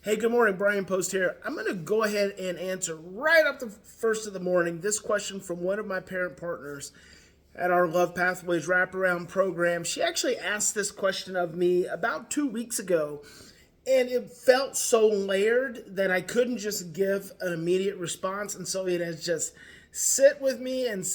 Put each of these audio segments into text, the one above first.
Hey, good morning, Bryan Post here. I'm going to go ahead and answer right up the first of the morning this question from one of my parent partners at our Love Pathways wraparound program. She actually asked this question of me about 2 weeks ago, and it felt so layered that I couldn't just give an immediate response, and so it has just sit with me, and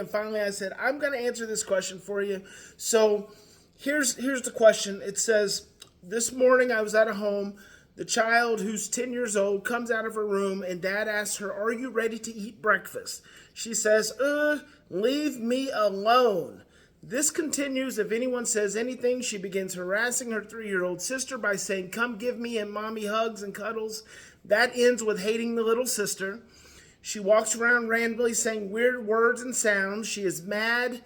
finally I said, I'm going to answer this question for you. So here's the question. It says, this morning I was at a home. The child, who's 10 years old, comes out of her room and Dad asks her, "Are you ready to eat breakfast?" She says, leave me alone." This continues. If anyone says anything, she begins harassing her 3-year-old sister by saying, "Come give me and mommy hugs and cuddles." That ends with hating the little sister. She walks around randomly saying weird words and sounds. She is mad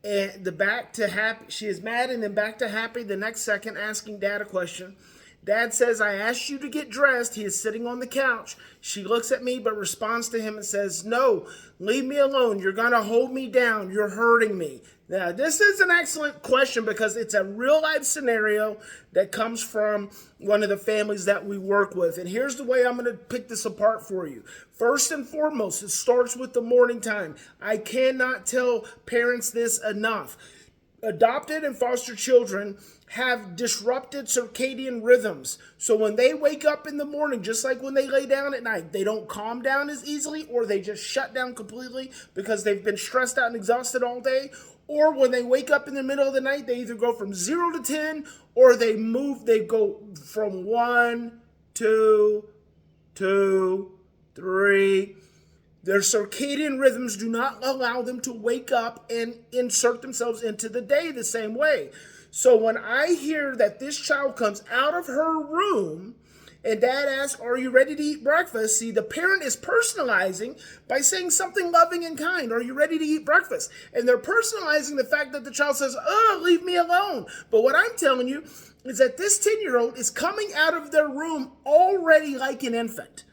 and then back to happy the next second, asking Dad a question. Dad says, "I asked you to get dressed." He is sitting on the couch. She looks at me but responds to him and says, "No, leave me alone. You're going to hold me down. You're hurting me." Now, this is an excellent question because it's a real-life scenario that comes from one of the families that we work with. And here's the way I'm going to pick this apart for you. First and foremost, it starts with the morning time. I cannot tell parents this enough. Adopted and foster children have disrupted circadian rhythms. So when they wake up in the morning, just like when they lay down at night, they don't calm down as easily, or they just shut down completely because they've been stressed out and exhausted all day. Or when they wake up in the middle of the night, they either go from 0 to 10, or they go from 1, 2, 2, 3. Their circadian rhythms do not allow them to wake up and insert themselves into the day the same way. So when I hear that this child comes out of her room and Dad asks, "Are you ready to eat breakfast?" See, the parent is personalizing by saying something loving and kind. "Are you ready to eat breakfast?" And they're personalizing the fact that the child says, "Leave me alone." But what I'm telling you is that this 10-year-old is coming out of their room already like an infant.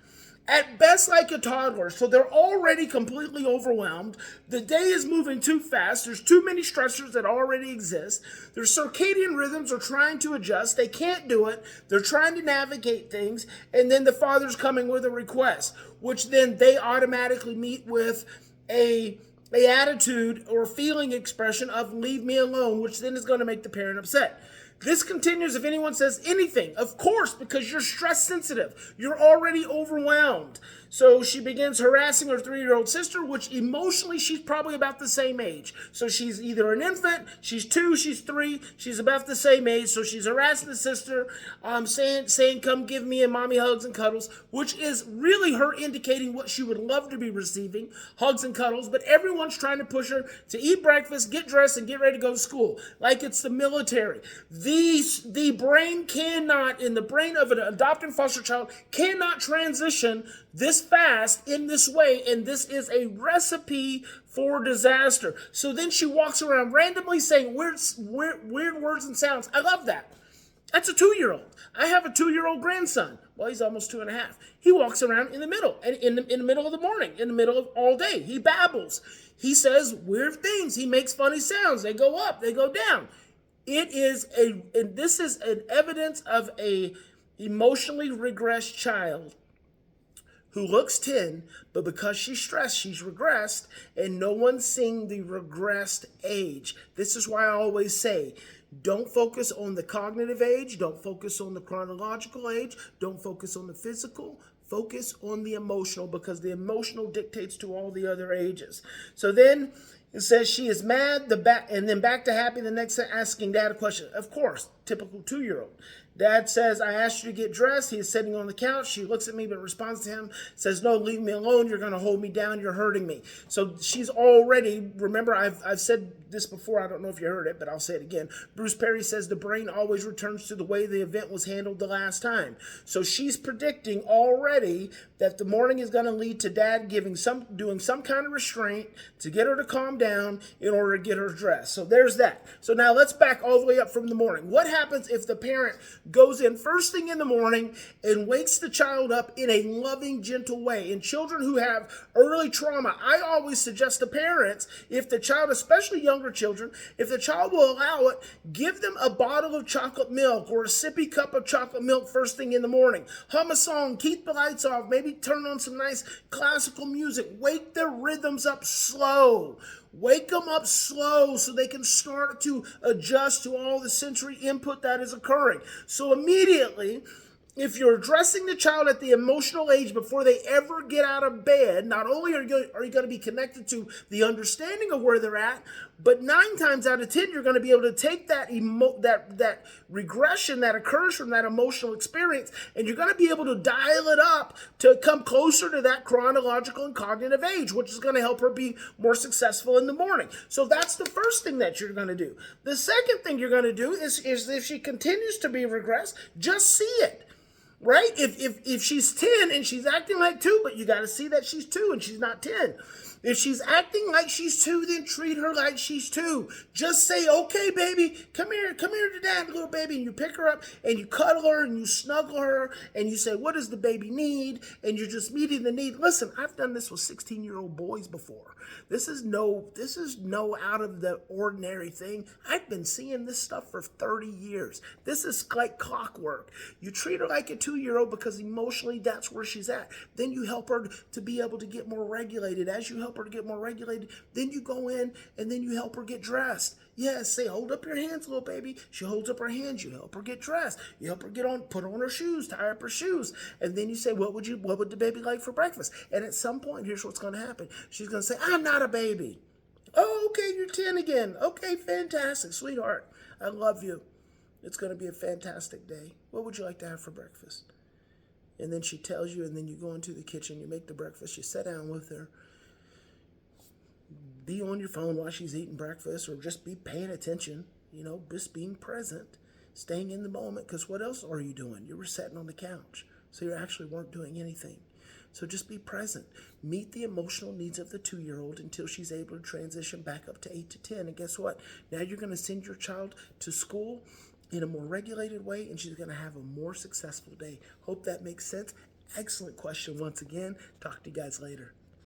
At best like a toddler, so they're already completely overwhelmed. The day is moving too fast. There's too many stressors that already exist. Their circadian rhythms are trying to adjust. They can't do it. They're trying to navigate things, and then the father's coming with a request, which then they automatically meet with a attitude or feeling expression of "leave me alone," which then is going to make the parent upset. This continues if anyone says anything, of course, because you're stress sensitive. You're already overwhelmed. So she begins harassing her 3-year-old sister, which emotionally she's probably about the same age. So she's either an infant, she's 2, she's 3, she's about the same age. So she's harassing the sister, saying, "Come give me and mommy hugs and cuddles," which is really her indicating what she would love to be receiving, hugs and cuddles. But everyone's trying to push her to eat breakfast, get dressed, and get ready to go to school, like it's the military. The brain cannot, in the brain of an adopted foster child, cannot transition this fast in this way, and this is a recipe for disaster. So then she walks around randomly saying weird words and sounds. I love that. That's a 2-year-old. I have a 2-year-old grandson. Well, he's almost 2.5. He walks around in the middle, and in the middle of the morning, in the middle of all day. He babbles. He says weird things. He makes funny sounds. They go up, they go down. This is an evidence of a emotionally regressed child who looks 10, but because she's stressed, she's regressed, and no one's seeing the regressed age. This is why I always say, don't focus on the cognitive age, don't focus on the chronological age, don't focus on the physical, focus on the emotional, because the emotional dictates to all the other ages. So then it says she is mad, and then back to happy the next, asking Dad a question. Of course, typical 2-year-old. Dad says, "I asked you to get dressed." He is sitting on the couch. She looks at me but responds to him, says, "No, leave me alone. You're going to hold me down. You're hurting me." So she's already, remember, I've said this before. I don't know if you heard it, but I'll say it again. Bruce Perry says the brain always returns to the way the event was handled the last time. So she's predicting already that the morning is going to lead to Dad doing some kind of restraint to get her to calm down in order to get her dressed. So there's that. So now let's back all the way up from the morning. What happens if the parent goes in first thing in the morning and wakes the child up in a loving, gentle way? In children who have early trauma, I always suggest to parents, if the child, especially young younger children, if the child will allow it, give them a bottle of chocolate milk or a sippy cup of chocolate milk first thing in the morning. Hum a song, keep the lights off, maybe turn on some nice classical music. Wake their rhythms up slow. Wake them up slow so they can start to adjust to all the sensory input that is occurring. So immediately, if you're addressing the child at the emotional age before they ever get out of bed, not only are you going to be connected to the understanding of where they're at, but 9 times out of 10, you're going to be able to take that that regression that occurs from that emotional experience, and you're going to be able to dial it up to come closer to that chronological and cognitive age, which is going to help her be more successful in the morning. So that's the first thing that you're going to do. The second thing you're going to do is if she continues to be regressed, just see it. Right? If she's 10 and she's acting like 2, but you got to see that she's 2 and she's not 10. If she's acting like she's 2, then treat her like she's 2. Just say, okay, baby, come here to dad, little baby. And you pick her up and you cuddle her and you snuggle her and you say, what does the baby need? And you're just meeting the need. Listen, I've done this with 16-year-old boys before. This is no out of the ordinary thing. I've been seeing this stuff for 30 years. This is like clockwork. You treat her like a 2-year-old because emotionally that's where she's at. Then you help her to be able to get more regulated. As you help her to get more regulated, then you go in and then you help her get dressed. Yes, say, hold up your hands, little baby. She holds up her hands. You help her get dressed. You help her put on her shoes, tie up her shoes. And then you say, what would the baby like for breakfast? And at some point, here's what's going to happen. She's going to say, I'm not a baby. Oh, okay, you're 10 again. Okay, fantastic. Sweetheart, I love you. It's going to be a fantastic day. What would you like to have for breakfast? And then she tells you, and then you go into the kitchen, you make the breakfast, you sit down with her. Be on your phone while she's eating breakfast, or just be paying attention, just being present, staying in the moment, because what else are you doing? You were sitting on the couch, so you actually weren't doing anything. So just be present. Meet the emotional needs of the 2-year-old until she's able to transition back up to 8 to 10. And guess what? Now you're going to send your child to school in a more regulated way, and she's going to have a more successful day. Hope that makes sense. Excellent question once again. Talk to you guys later.